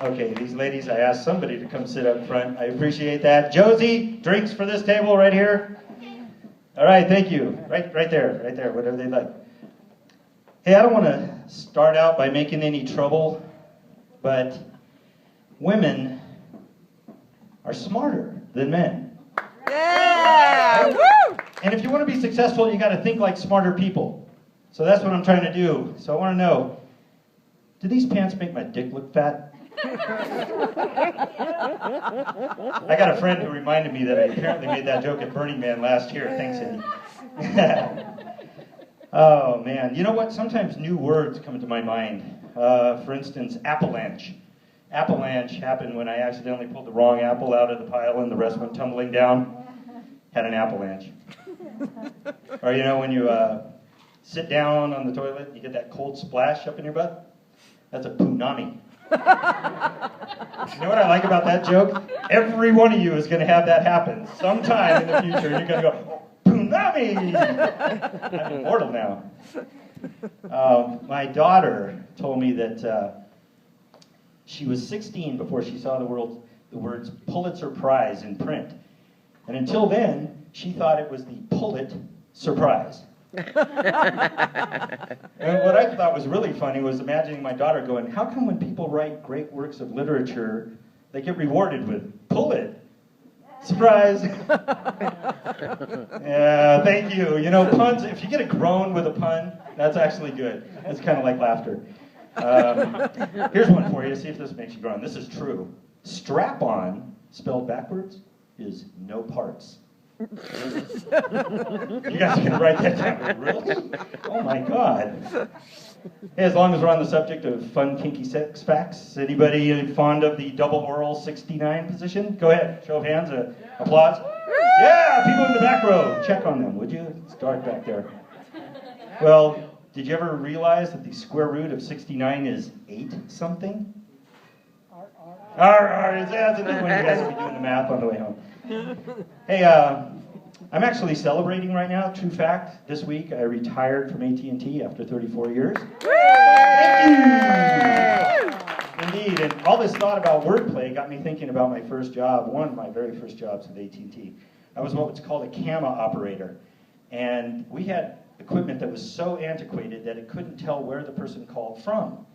Okay, these ladies, I asked somebody to come sit up front. I appreciate that. Josie, drinks for this table right here. All right, thank you. Right there, whatever they'd like. Hey, I don't want to start out by making any trouble, but women are smarter than men. Yeah! Woo! And if you want to be successful, you got to think like smarter people. So that's what I'm trying to do. So I want to know, do these pants make my dick look fat? I got a friend who reminded me that I apparently made that joke at Burning Man last year. Thanks, Eddie. Oh, man. You know what? Sometimes new words come into my mind. For instance, avalanche. Avalanche happened when I accidentally pulled the wrong apple out of the pile and the rest went tumbling down. Had an avalanche. Or, you know, when you sit down on the toilet, you get that cold splash up in your butt? That's a punami. You know what I like about that joke? Every one of you is going to have that happen sometime in the future. You're going to go, punami! I'm immortal now. My daughter told me that she was 16 before she saw the words Pulitzer Prize in print. And until then, she thought it was the Pullet Surprise. And what I thought was really funny was imagining my daughter going, how come when people write great works of literature, they get rewarded with Pullet? Surprise! Yeah, thank you. You know, puns, if you get a groan with a pun, that's actually good. It's kind of like laughter. Here's one for you. See if this makes you groan. This is true. Strap-on, spelled backwards, is no parts. You guys are going to write that down. Really? Oh my God. Hey, as long as we're on the subject of fun, kinky sex facts, anybody fond of the double oral 69 position? Go ahead. Show of hands. Applause. Yeah, people in the back row. Check on them, would you? Start back there. Well, did you ever realize that the square root of 69 is 8 something? That's another one. You guys will be doing the math on the way home. Hey, I'm actually celebrating right now. True fact, this week I retired from AT&T after 34 years. Thank you! Indeed, and all this thought about wordplay got me thinking about my first job, one of my very first jobs at AT&T. I was what was called a CAMA operator, and we had equipment that was so antiquated that it couldn't tell where the person called from.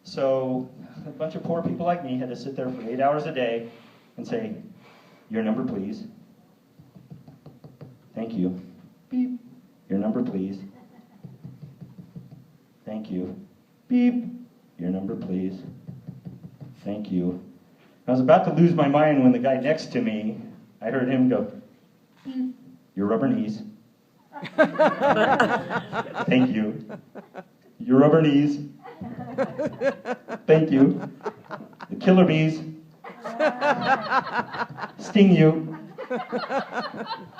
So a bunch of poor people like me had to sit there for 8 hours a day and say, your number, please. Thank you. Beep. Your number, please. Thank you. Beep. Your number, please. Thank you. I was about to lose my mind when the guy next to me, I heard him go, beep. Your rubber knees. Thank you. Your rubber knees. Thank you. The killer bees. Sting you.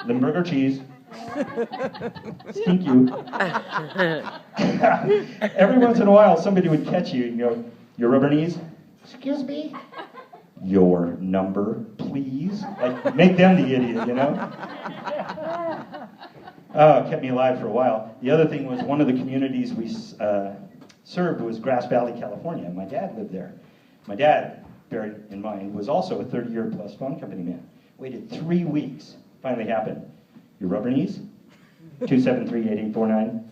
Limburger cheese. Stink you. Every once in a while, somebody would catch you and go, your rubber knees? Excuse me? Your number, please? Like, make them the idiot, you know? Oh, it kept me alive for a while. The other thing was one of the communities we served was Grass Valley, California. My dad lived there. My dad, bear in mind, was also a 30-year-plus phone company man. Waited 3 weeks. Finally happened. Your rubber knees? 273-8849.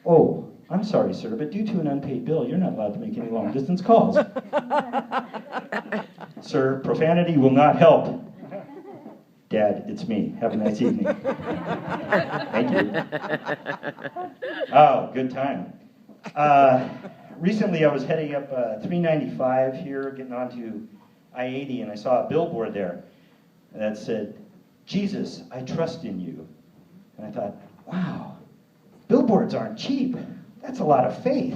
Oh, I'm sorry, sir, but due to an unpaid bill, you're not allowed to make any long-distance calls. Sir, profanity will not help. Dad, it's me. Have a nice evening. Thank you. Oh, good time. Recently, I was heading up 395 here, getting onto I-80, and I saw a billboard there that said, Jesus, I trust in you. And I thought, wow, billboards aren't cheap. That's a lot of faith.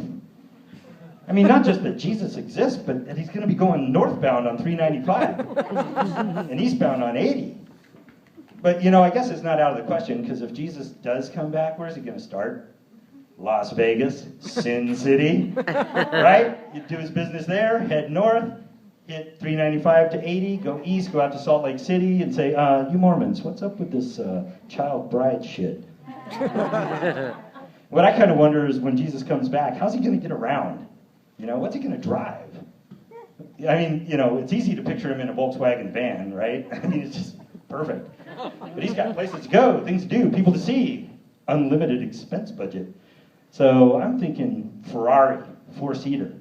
I mean, not just that Jesus exists, but that he's going to be going northbound on 395 and eastbound on 80. But, you know, I guess it's not out of the question, because if Jesus does come back, where's he going to start? Las Vegas, Sin City, right? You do his business there, head north, hit 395 to 80, go east, go out to Salt Lake City, and say, you Mormons, what's up with this child bride shit? What I kind of wonder is when Jesus comes back, how's he going to get around? You know, what's he going to drive? I mean, you know, it's easy to picture him in a Volkswagen van, right? I mean, it's just perfect. But he's got places to go, things to do, people to see, unlimited expense budget. So I'm thinking Ferrari, 4-seater.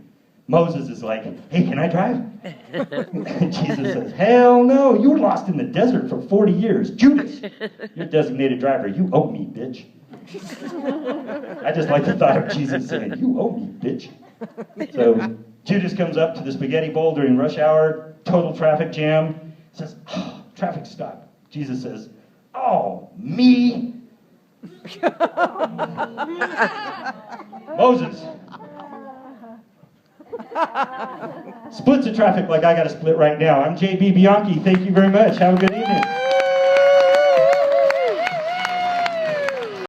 Moses is like, hey, can I drive? Jesus says, hell no, you were lost in the desert for 40 years. Judas, you're designated driver. You owe me, bitch. I just like the thought of Jesus saying, you owe me, bitch. So Judas comes up to the spaghetti bowl during rush hour, total traffic jam, says, oh, traffic stop. Jesus says, oh, me? Moses splits the traffic like I got to split right now. I'm JB Bianchi. Thank you very much. Have a good evening.